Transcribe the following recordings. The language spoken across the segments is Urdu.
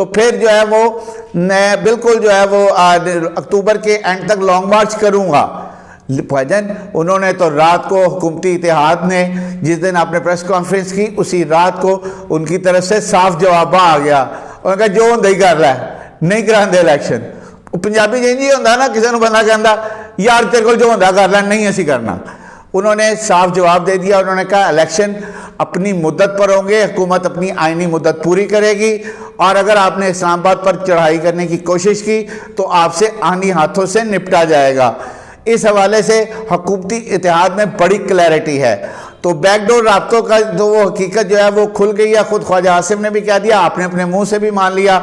تو پھر جو ہے وہ میں بالکل جو ہے وہ اکتوبر کے اینڈ تک لانگ مارچ کروں گا۔ بھاجن انہوں نے تو رات کو حکومتی اتحاد نے جس دن آپ نے پریس کانفرنس کی اسی رات کو ان کی طرف سے صاف جواب آ گیا، انہوں نے کہا جو ہوں کر رہا ہے نہیں کراندے الیکشن۔ پنجابی جی ہوتا نا کسی نے بندہ کہندا یار تیرے کو جو ہوتا کر لیں، نہیں اسی کرنا۔ انہوں نے صاف جواب دے دیا، انہوں نے کہا الیکشن اپنی مدت پر ہوں گے، حکومت اپنی آئینی مدت پوری کرے گی، اور اگر آپ نے اسلام آباد پر چڑھائی کرنے کی کوشش کی تو آپ سے آہنی ہاتھوں سے نپٹا جائے گا۔ اس حوالے سے حکومتی اتحاد میں بڑی کلیئرٹی ہے۔ تو بیک ڈور رابطوں کا تو وہ حقیقت جو ہے وہ کھل گئی ہے، خود خواجہ عاصم نے بھی کہہ دیا، آپ نے اپنے منہ سے بھی مان لیا۔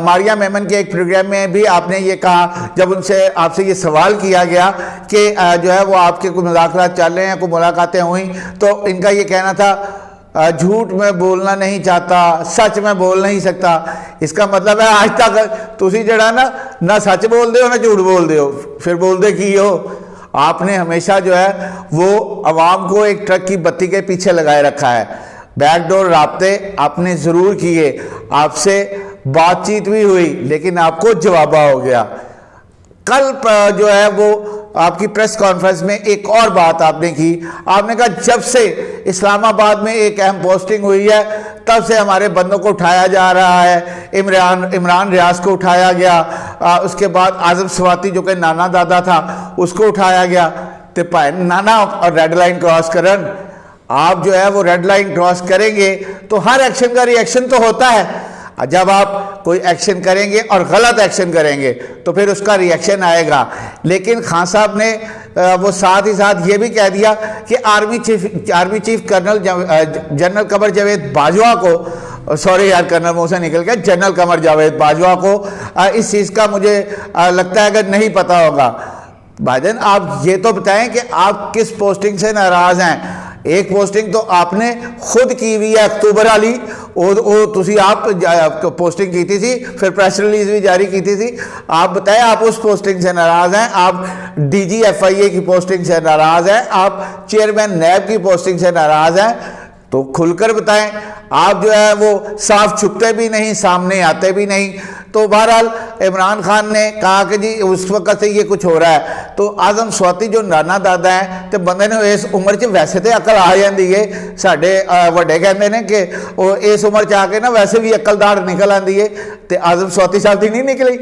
ماریا میمن کے ایک پروگرام میں بھی آپ نے یہ کہا، جب ان سے آپ سے یہ سوال کیا گیا کہ جو ہے وہ آپ کے کوئی مذاکرات چل رہے ہیں، کوئی ملاقاتیں ہوئیں، تو ان کا یہ کہنا تھا جھوٹ میں بولنا نہیں چاہتا، سچ میں بول نہیں سکتا۔ اس کا مطلب ہے آج تک تسی جڑا نا نہ سچ بول دے ہو نہ جھوٹ بول دے ہو، پھر بول دے کی ہو؟ آپ نے ہمیشہ جو ہے وہ عوام کو ایک ٹرک کی بتی کے پیچھے لگائے رکھا ہے۔ بیک ڈور رابطے آپ نے ضرور کیے، آپ سے بات چیت بھی ہوئی، لیکن آپ کو جوابہ ہو گیا۔ کل جو ہے وہ آپ کی پریس کانفرنس میں ایک اور بات آپ نے کی، آپ نے کہا جب سے اسلام آباد میں ایک اہم پوسٹنگ ہوئی ہے تب سے ہمارے بندوں کو اٹھایا جا رہا ہے، عمران ریاض کو اٹھایا گیا، اس کے بعد اعظم سواتی جو کہ نانا دادا تھا اس کو اٹھایا گیا۔ تو نانا اور ریڈ لائن کراس کرن، آپ جو ہے وہ ریڈ لائن کراس کریں گے تو ہر ایکشن کا ری ایکشن تو ہوتا ہے۔ جب آپ کوئی ایکشن کریں گے اور غلط ایکشن کریں گے تو پھر اس کا ری ایکشن آئے گا۔ لیکن خان صاحب نے وہ ساتھ ہی ساتھ یہ بھی کہہ دیا کہ army chief general Qamar Javed Bajwa کو، سوری یار کرنل منہ سے نکل گیا، جنرل قمر جاوید باجوہ کو اس چیز کا مجھے لگتا ہے اگر نہیں پتا ہوگا۔ بھاجن آپ یہ تو بتائیں کہ آپ کس پوسٹنگ سے ناراض ہیں؟ ایک پوسٹنگ تو آپ نے خود کی ہوئی ہے اکتوبر والی، تسی آپ پوسٹنگ کی تھی، پھر پریس ریلیز بھی جاری کی تھی۔ آپ بتائیں آپ اس پوسٹنگ سے ناراض ہیں؟ آپ ڈی جی ایف آئی اے کی پوسٹنگ سے ناراض ہیں؟ آپ چیئرمین نیب کی پوسٹنگ سے ناراض ہیں؟ تو کھل کر بتائیں۔ آپ جو ہے وہ صاف چھپتے بھی نہیں، سامنے آتے بھی نہیں۔ تو بہرحال عمران خان نے کہا کہ جی اس وقت سے یہ کچھ ہو رہا ہے، تو اعظم سواتی جو نانا دادا ہیں تو بندے نے اس عمر چ ویسے تو عقل آ جاندی ہے، ساڈے وڈے کہندے نے کہ وہ اس عمر چ آ کے نا ویسے بھی عقل دار نکل آندی ہے، تو اعظم سواتی صاحب دی نہیں نکلی۔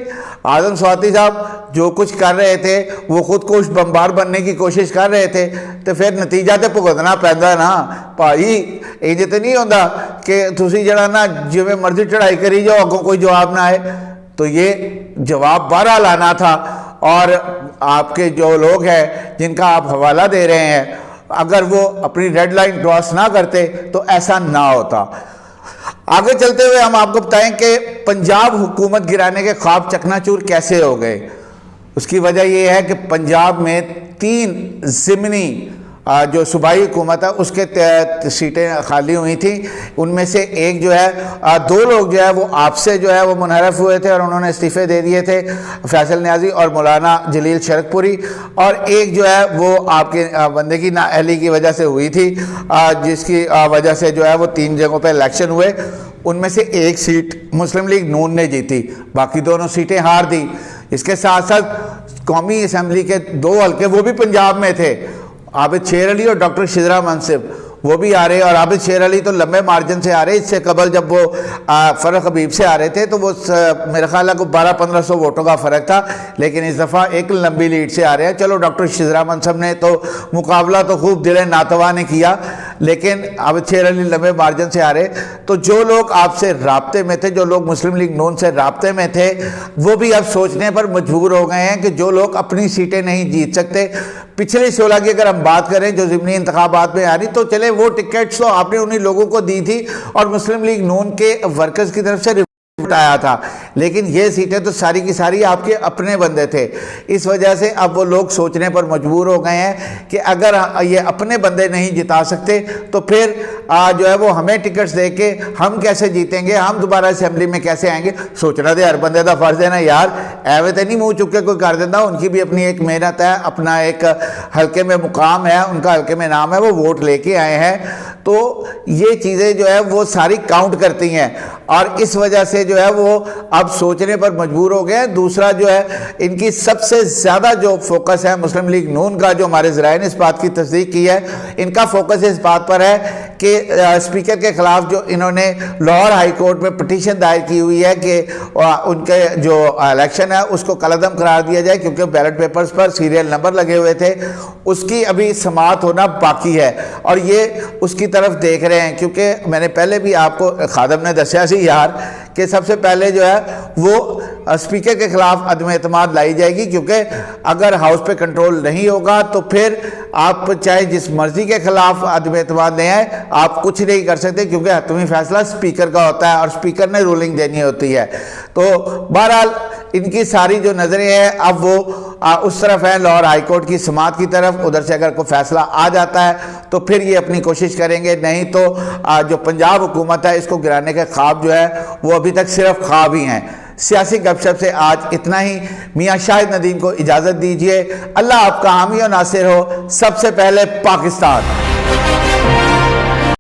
اعظم سواتی صاحب جو کچھ کر رہے تھے وہ خود کوش بمبار بننے کی کوشش کر رہے تھے، تو پھر نتیجہ تو بھگتنا پیندا نا بھائی۔ انج تے نہیں ہوندا کہ تسی جڑا نا جویں مرضی چڑھائی کری جاؤ اگوں کوئی جواب نہ آئے۔ تو یہ جواب بہرحال آنا تھا، اور آپ کے جو لوگ ہیں جن کا آپ حوالہ دے رہے ہیں اگر وہ اپنی ریڈ لائن کراس نہ کرتے تو ایسا نہ ہوتا۔ آگے چلتے ہوئے ہم آپ کو بتائیں کہ پنجاب حکومت گرانے کے خواب چکنا چور کیسے ہو گئے۔ اس کی وجہ یہ ہے کہ پنجاب میں 3 ضمنی جو صوبائی حکومت ہے اس کے سیٹیں خالی ہوئی تھیں، ان میں سے ایک جو ہے 2 لوگ جو ہے وہ آپ سے جو ہے وہ منحرف ہوئے تھے اور انہوں نے استعفے دے دیے تھے، فیصل نیازی اور مولانا جلیل شرک پوری، اور ایک جو ہے وہ آپ کے بندے کی نااہلی کی وجہ سے ہوئی تھی، جس کی وجہ سے جو ہے وہ 3 جگہوں پہ الیکشن ہوئے۔ ان میں سے ایک سیٹ مسلم لیگ نون نے جیتی، باقی دونوں سیٹیں ہار دی۔ اس کے ساتھ ساتھ قومی اسمبلی کے 2 حلقے وہ بھی پنجاب میں تھے، عابد شیر علی اور ڈاکٹر شجرا منصب، وہ بھی آ رہے، اور عابد شیر علی تو لمبے مارجن سے آ رہے۔ اس سے قبل جب وہ فرق حبیب سے آ رہے تھے تو وہ میرے خیال ہے کو 1200-1500 ووٹوں کا فرق تھا، لیکن اس دفعہ ایک لمبی لیڈ سے آ رہے ہیں۔ چلو ڈاکٹر شجرا منصب نے تو مقابلہ تو خوب دل ناتواں نے کیا، لیکن عابد شیر علی لمبے مارجن سے آ رہے۔ تو جو لوگ آپ سے رابطے میں تھے، جو لوگ مسلم لیگ نون سے رابطے میں تھے، وہ بھی اب سوچنے پر مجبور ہو گئے ہیں کہ جو لوگ اپنی سیٹیں نہیں جیت سکتے، پچھلی 16 کی اگر ہم بات کریں جو ضمنی انتخابات میں آ رہی، تو چلے وہ ٹکٹس تو آپ نے انہی لوگوں کو دی تھی اور مسلم لیگ نون کے ورکرز کی طرف سے اٹھایا تھا، لیکن یہ سیٹیں تو ساری کی ساری آپ کے اپنے بندے تھے۔ اس وجہ سے اب وہ لوگ سوچنے پر مجبور ہو گئے ہیں کہ اگر یہ اپنے بندے نہیں جتا سکتے تو پھر جو ہے وہ ہمیں ٹکٹس دے کے ہم کیسے جیتیں گے، ہم دوبارہ اسمبلی میں کیسے آئیں گے۔ سوچنا دے ہر بندے کا فرض ہے نا یار، ایوے تے نہیں منہ چک کے کوئی کر دیتا، ان کی بھی اپنی ایک محنت ہے، اپنا ایک حلقے میں مقام ہے، ان کا حلقے میں نام ہے، وہ ووٹ لے کے آئے ہیں۔ تو یہ چیزیں جو ہے وہ ساری کاؤنٹ کرتی ہیں۔ اور اس وجہ سے جو ہے وہ اب سوچنے پر مجبور ہو گئے ہیں۔ دوسرا جو ہے ان کی سب سے زیادہ جو فوکس ہے مسلم لیگ نون کا، جو ہمارے ذرائع نے اس بات کی تصدیق کی ہے، ان کا فوکس اس بات پر ہے کہ اسپیکر کے خلاف جو انہوں نے لاہور ہائی کورٹ میں پٹیشن دائر کی ہوئی ہے کہ ان کے جو الیکشن ہے اس کو کالعدم قرار دیا جائے، کیونکہ بیلٹ پیپرز پر سیریل نمبر لگے ہوئے تھے، اس کی ابھی سماعت ہونا باقی ہے اور یہ اس کی طرف دیکھ رہے ہیں۔ کیونکہ میں نے پہلے بھی آپ کو خادم نے دسیا سی یار کہ سب سے پہلے جو ہے وہ اسپیکر کے خلاف عدم اعتماد لائی جائے گی، کیونکہ اگر ہاؤس پہ کنٹرول نہیں ہوگا تو پھر آپ چاہے جس مرضی کے خلاف عدم اعتماد لے آئیں، آپ کچھ نہیں کر سکتے، کیونکہ حتمی فیصلہ اسپیکر کا ہوتا ہے اور اسپیکر نے رولنگ دینی ہوتی ہے۔ تو بہرحال ان کی ساری جو نظریں ہیں اب وہ اس طرف ہیں لاہور ہائی کورٹ کی سماعت کی طرف، ادھر سے اگر کوئی فیصلہ آ جاتا ہے تو پھر یہ اپنی کوشش کریں گے، نہیں تو جو پنجاب حکومت ہے اس کو گرانے کے خواب جو ہے وہ ابھی تک صرف خواب ہی ہیں۔ سیاسی گپ شپ سے آج اتنا ہی۔ میاں شاہد ندیم کو اجازت دیجیے۔ اللہ آپ کا حامی و ناصر ہو۔ سب سے پہلے پاکستان۔